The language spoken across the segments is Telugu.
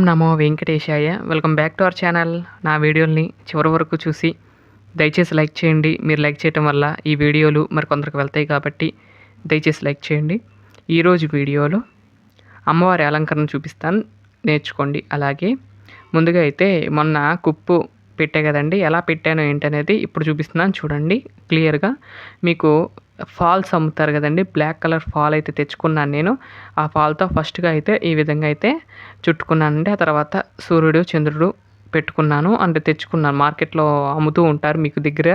Namo Venkatesaya. Welcome back to our channel. నా వీడియోల్ని చివరి వరకు చూసి దయచేసి లైక్ చేయండి. మీరు లైక్ చేయటం వల్ల ఈ వీడియోలు మరికొందరికి వెళ్తాయి కాబట్టి దయచేసి లైక్ చేయండి. ఈరోజు వీడియోలో అమ్మవారి అలంకరణ చూపిస్తాను, నేర్చుకోండి. అలాగే ముందుగా అయితే మొన్న కుప్పు పెట్టే కదండి, ఎలా పెట్టాను ఏంటనేది ఇప్పుడు చూపిస్తున్నాను చూడండి క్లియర్గా. మీకు ఫాల్స్ అమ్ముతారు కదండి, బ్లాక్ కలర్ ఫాల్ అయితే తెచ్చుకున్నాను నేను. ఆ ఫాల్తో ఫస్ట్గా అయితే ఈ విధంగా అయితే చుట్టుకున్నానండి. ఆ తర్వాత సూర్యుడు చంద్రుడు పెట్టుకున్నాను, అంటే తెచ్చుకున్నాను. మార్కెట్లో అమ్ముతూ ఉంటారు మీకు దగ్గర,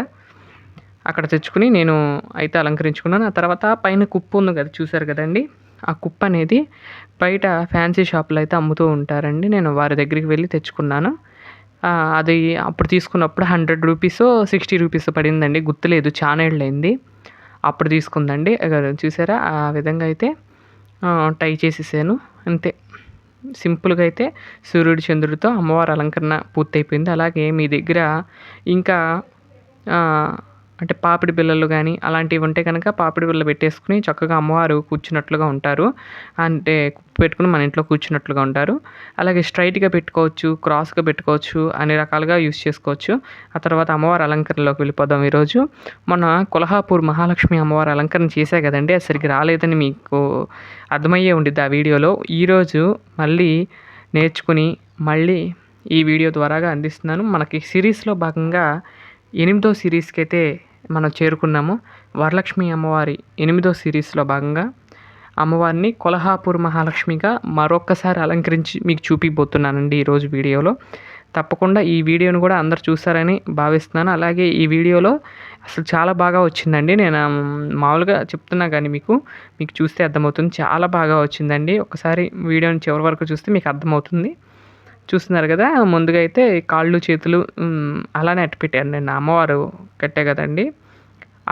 అక్కడ తెచ్చుకుని నేను అయితే అలంకరించుకున్నాను. ఆ తర్వాత పైన కుప్పు ఉంది కదా, చూసారు కదండి. ఆ కుప్పు అనేది బయట ఫ్యాన్సీ షాపులో అయితే అమ్ముతూ ఉంటారండి. నేను వారి దగ్గరికి వెళ్ళి తెచ్చుకున్నాను. అది అప్పుడు తీసుకున్నప్పుడు 100 రూపీసో 60 రూపీసో పడిందండి, గుర్తులేదు, చాలా ఏళ్ళైంది. అప్పుడు తీసుకుందండి. చూసారా, ఆ విధంగా అయితే టై చేసేసాను అంతే. సింపుల్గా అయితే సూర్యుడు చంద్రుడితో అమ్మవారి అలంకరణ పూర్తయిపోయింది. అలాగే మీ దగ్గర ఇంకా అంటే పాపిడి బిళ్ళలు కానీ అలాంటివి ఉంటే కనుక పాపిడి బిళ్ళ పెట్టేసుకుని చక్కగా అమ్మవారు కూర్చున్నట్లుగా ఉంటారు. అంటే పెట్టుకుని మన ఇంట్లో కూర్చున్నట్లుగా ఉంటారు. అలాగే స్ట్రైట్గా పెట్టుకోవచ్చు, క్రాస్గా పెట్టుకోవచ్చు, అన్ని రకాలుగా యూస్ చేసుకోవచ్చు. ఆ తర్వాత అమ్మవారి అలంకరణలోకి వెళ్ళిపోదాం. ఈరోజు మొన్న కొల్హాపూర్ మహాలక్ష్మి అమ్మవారి అలంకరణ చేశా కదండి, అది సరిగ్గా రాలేదని మీకు అర్థమయ్యే ఉండిద్ది ఆ వీడియోలో. ఈరోజు మళ్ళీ నేర్చుకుని మళ్ళీ ఈ వీడియో ద్వారాగా అందిస్తున్నాను. మనకి సిరీస్లో భాగంగా 8వ సిరీస్కి అయితే మనం చేరుకున్నాము. వరలక్ష్మి అమ్మవారి 8వ సిరీస్లో భాగంగా అమ్మవారిని కొల్హాపూర్ మహాలక్ష్మిగా మరొక్కసారి అలంకరించి మీకు చూపిపోతున్నానండి ఈరోజు వీడియోలో. తప్పకుండా ఈ వీడియోను కూడా అందరు చూస్తారని భావిస్తున్నాను. అలాగే ఈ వీడియోలో అసలు చాలా బాగా వచ్చిందండి. నేను మామూలుగా చెప్తున్నా కానీ మీకు చూస్తే అర్థమవుతుంది, చాలా బాగా వచ్చిందండి. ఒకసారి వీడియోని చివరి వరకు చూస్తే మీకు అర్థమవుతుంది. చూస్తున్నారు కదా, ముందుగా అయితే కాళ్ళు చేతులు అలానే అట్టపెట్టాను నేను. అమ్మవారు కట్టే కదండి,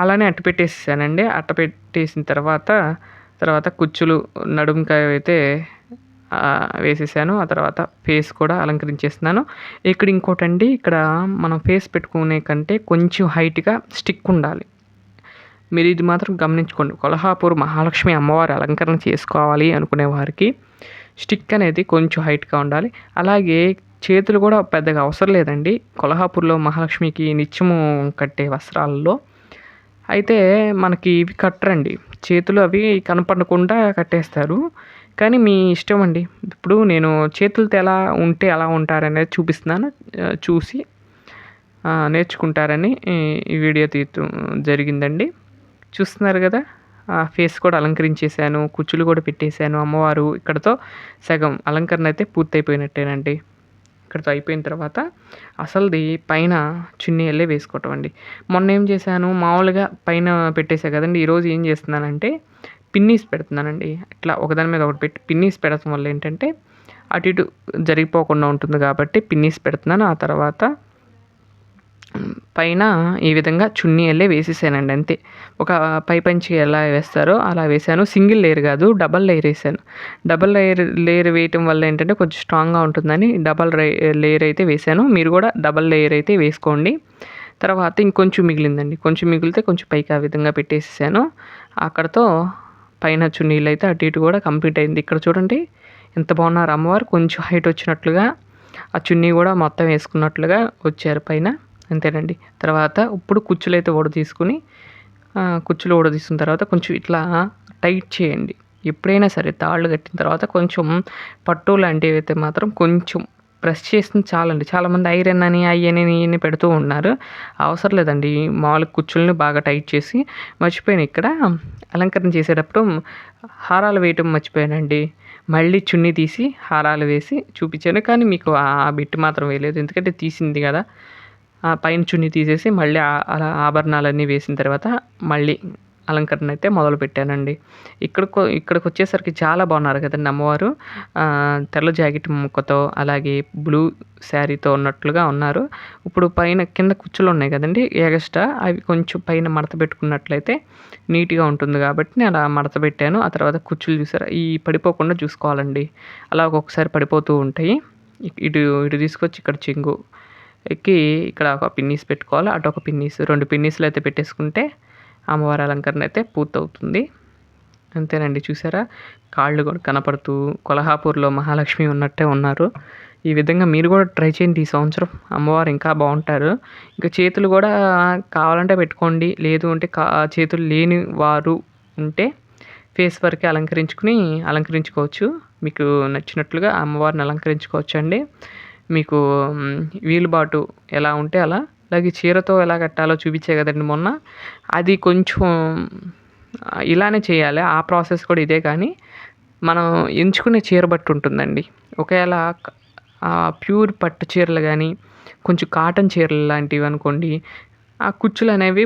అలానే అట్టపెట్టేసానండి. అట్టపెట్టేసిన తర్వాత కుచ్చులు నడుముకాయ అయితే వేసేసాను. ఆ తర్వాత ఫేస్ కూడా అలంకరించేస్తున్నాను. ఇక్కడ ఇంకోటండి, ఇక్కడ మనం ఫేస్ పెట్టుకునే కంటే కొంచెం హైట్గా స్టిక్ ఉండాలి. మీరు ఇది మాత్రం గమనించుకోండి. కొల్హాపూర్ మహాలక్ష్మి అమ్మవారి అలంకరణ చేసుకోవాలి అనుకునే వారికి స్టిక్ అనేది కొంచెం హైట్గా ఉండాలి. అలాగే చేతులు కూడా పెద్దగా అవసరం లేదండి కొల్హాపూర్లో మహాలక్ష్మికి నిత్యము కట్టే వస్త్రాలలో. అయితే మనకి ఇవి కట్టరండి, చేతులు అవి కనపడకుండా కట్టేస్తారు. కానీ మీ ఇష్టం అండి. ఇప్పుడు నేను చేతులతో ఎలా ఉంటే అలా ఉంటారనేది చూపిస్తున్నాను, చూసి నేర్చుకుంటారని ఈ వీడియో తీయటం జరిగిందండి. చూస్తున్నారు కదా, ఫేస్ కూడా అలంకరించేసాను, కుచ్చులు కూడా పెట్టేశాను. అమ్మవారు ఇక్కడతో సగం అలంకరణ అయితే పూర్తయిపోయినట్టేనండి. ఇక్కడతో అయిపోయిన తర్వాత అసలుది పైన చున్నీ వెళ్ళే వేసుకోవటం అండి. మొన్న ఏం చేశాను, మామూలుగా పైన పెట్టేసా కదండి. ఈరోజు ఏం చేస్తున్నానంటే పిన్నీస్ పెడుతున్నానండి. ఇట్లా ఒకదాని మీద ఒకటి పెట్టి పిన్నీస్ పెడతాం వల్ల ఏంటంటే అటు ఇటు జరిగిపోకుండా ఉంటుంది కాబట్టి పిన్నీస్ పెడుతున్నాను. ఆ తర్వాత పైన ఈ విధంగా చున్నీ వెళ్ళే వేసేసానండి అంతే. ఒక పైపంచి ఎలా వేస్తారో అలా వేసాను. సింగిల్ లేయర్ కాదు, డబల్ లేయర్ వేసాను. డబల్ లేయర్ వేయటం వల్ల ఏంటంటే కొంచెం స్ట్రాంగ్గా ఉంటుందని డబల్ లేయర్ అయితే వేసాను. మీరు కూడా డబల్ లేయర్ అయితే వేసుకోండి. తర్వాత ఇంకొంచెం మిగిలిందండి, కొంచెం మిగిలితే కొంచెం పైకి ఆ విధంగా పెట్టేసాను. అక్కడతో పైన చున్నీలు అయితే అటు ఇటు కూడా కంప్లీట్ అయింది. ఇక్కడ చూడండి ఎంత బాగున్నారు అమ్మవారు, కొంచెం హైట్ వచ్చినట్లుగా ఆ చున్నీ కూడా మొత్తం వేసుకున్నట్లుగా వచ్చారు పైన. అంతేనండి. తర్వాత ఇప్పుడు కుచ్చులు అయితే తీసుకుని కుచ్చులు తీసుకున్న తర్వాత కొంచెం ఇట్లా టైట్ చేయండి. ఎప్పుడైనా సరే తాళ్ళు కట్టిన తర్వాత కొంచెం పట్టు లాంటివి అయితే మాత్రం కొంచెం ప్రెస్ చేసిన చాలండి. చాలామంది ఐరన్ అని ఇవన్నీ పెడుతూ ఉన్నారు, అవసరం లేదండి. మామూలుగా కుచ్చుల్ని బాగా టైట్ చేసి మర్చిపోయాను. ఇక్కడ అలంకరణ చేసేటప్పుడు హారాలు వేయటం మర్చిపోయానండి. మళ్ళీ చున్నీ తీసి హారాలు వేసి చూపించాను, కానీ మీకు ఆ బిట్ మాత్రం వేయలేదు, ఎందుకంటే తీసింది కదా. పైన చున్నీ తీసేసి మళ్ళీ అలా ఆభరణాలన్నీ వేసిన తర్వాత మళ్ళీ అలంకరణ అయితే మొదలు పెట్టానండి. ఇక్కడికి వచ్చేసరికి చాలా బాగున్నారు కదండి అమ్మవారు. తెల్ల జాకెట్ ముక్కతో అలాగే బ్లూ శారీతో ఉన్నట్లుగా ఉన్నారు. ఇప్పుడు పైన కింద కుచ్చులు ఉన్నాయి కదండి ఎగస్ట్రా, అవి కొంచెం పైన మడత పెట్టుకున్నట్లయితే నీట్గా ఉంటుంది కాబట్టి నేను అలా మడత పెట్టాను. ఆ తర్వాత కుచ్చులు చూసారా, ఈ పడిపోకుండా చూసుకోవాలండి, అలా ఒక్కొక్కసారి పడిపోతూ ఉంటాయి. ఇటు తీసుకొచ్చి ఇక్కడ చెంగు ఎక్కి ఇక్కడ ఒక పిన్నీస్ పెట్టుకోవాలి, అటు ఒక పిన్నీస్, 2 పిన్నీస్లు అయితే పెట్టేసుకుంటే అమ్మవారి అలంకరణ అయితే పూర్తవుతుంది. అంతేనండి. చూసారా, కాళ్ళు కూడా కనపడుతూ కొల్హాపూర్లో మహాలక్ష్మి ఉన్నట్టే ఉన్నారు. ఈ విధంగా మీరు కూడా ట్రై చేయండి. ఈ సంవత్సరం అమ్మవారు ఇంకా బాగుంటారు. ఇంకా చేతులు కూడా కావాలంటే పెట్టుకోండి. లేదు అంటే చేతులు లేని వారు ఉంటే ఫేస్ వరకే అలంకరించుకోవచ్చు. మీకు నచ్చినట్లుగా అమ్మవారిని అలంకరించుకోవచ్చండి. మీకు వీలుబాటు ఎలా ఉంటే అలా. అలాగే చీరతో ఎలా కట్టాలో చూపించా కదండి మొన్న. అది కొంచెం ఇలానే చేయాలి. ఆ ప్రాసెస్ కూడా ఇదే కానీ మనం ఎంచుకునే చీర బట్టి ఉంటుందండి. ఒకవేళ ప్యూర్ పట్టు చీరలు కానీ కొంచెం కాటన్ చీరలు లాంటివి అనుకోండి, ఆ కుచ్చులు అనేవి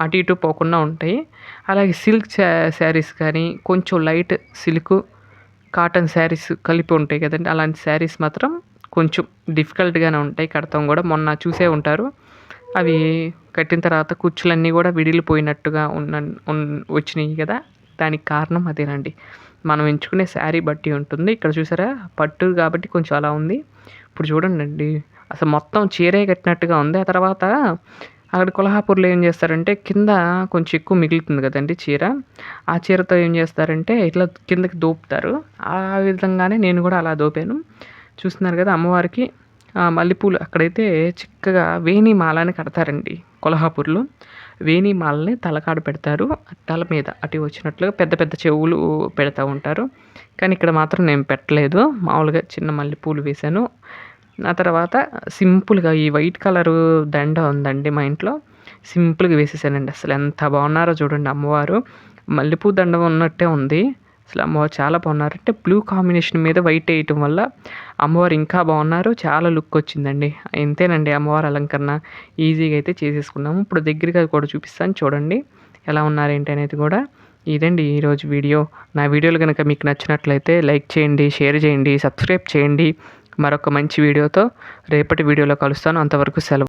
అటు ఇటు పోకుండా ఉంటాయి. అలాగే సిల్క్ శారీస్ కానీ కొంచెం లైట్ సిల్క్ కాటన్ శారీస్ కలిపి ఉంటాయి కదండి, అలాంటి శారీస్ మాత్రం కొంచెం డిఫికల్ట్గానే ఉంటాయి. కడతాం కూడా మొన్న చూసే ఉంటారు. అవి కట్టిన తర్వాత కుచ్చులన్నీ కూడా విడిలిపోయినట్టుగా వచ్చినాయి కదా, దానికి కారణం అదేనండి. మనం ఎంచుకునే శారీ బట్టి ఉంటుంది. ఇక్కడ చూసారా పట్టు కాబట్టి కొంచెం అలా ఉంది. ఇప్పుడు చూడండి అసలు మొత్తం చీరే కట్టినట్టుగా ఉంది. ఆ తర్వాత అక్కడ కొల్హాపూర్లో ఏం చేస్తారంటే కింద కొంచెం ఎక్కువ మిగులుతుంది కదండి చీర. ఆ చీరతో ఏం చేస్తారంటే ఇట్లా కిందకి దోపుతారు. ఆ విధంగానే నేను కూడా అలా దోపాను. చూస్తున్నారు కదా అమ్మవారికి మల్లెపూలు అక్కడైతే చిక్కగా వేణి మాలని కడతారండి కొల్హాపూర్లో. వేణి మాలని తలకాడ పెడతారు. తల మీద అటు వచ్చినట్లుగా పెద్ద పెద్ద చెవులు పెడతా ఉంటారు. కానీ ఇక్కడ మాత్రం నేను పెట్టలేదు. మామూలుగా చిన్న మల్లెపూలు వేశాను. ఆ తర్వాత సింపుల్గా ఈ వైట్ కలరు దండ ఉందండి మా ఇంట్లో, సింపుల్గా వేసేసానండి. అసలు ఎంత బాగున్నారో చూడండి అమ్మవారు. మల్లెపూ దండ ఉన్నట్టే ఉంది. అసలు అమ్మవారు చాలా బాగున్నారు. అంటే బ్లూ కాంబినేషన్ మీద వైట్ వేయటం వల్ల అమ్మవారు ఇంకా బాగున్నారు. చాలా లుక్ వచ్చిందండి. ఇంతేనండి అమ్మవారి అలంకరణ. ఈజీగా అయితే చేసేసుకున్నాము. ఇప్పుడు దగ్గరగా కూడా చూపిస్తాను చూడండి ఎలా ఉన్నారు ఏంటి అనేది కూడా. ఇదండి ఈరోజు వీడియో. నా వీడియోలు కనుక మీకు నచ్చినట్లయితే లైక్ చేయండి, షేర్ చేయండి, సబ్స్క్రైబ్ చేయండి. మరొక మంచి వీడియోతో రేపటి వీడియోలో కలుస్తాను. అంతవరకు సెలవు.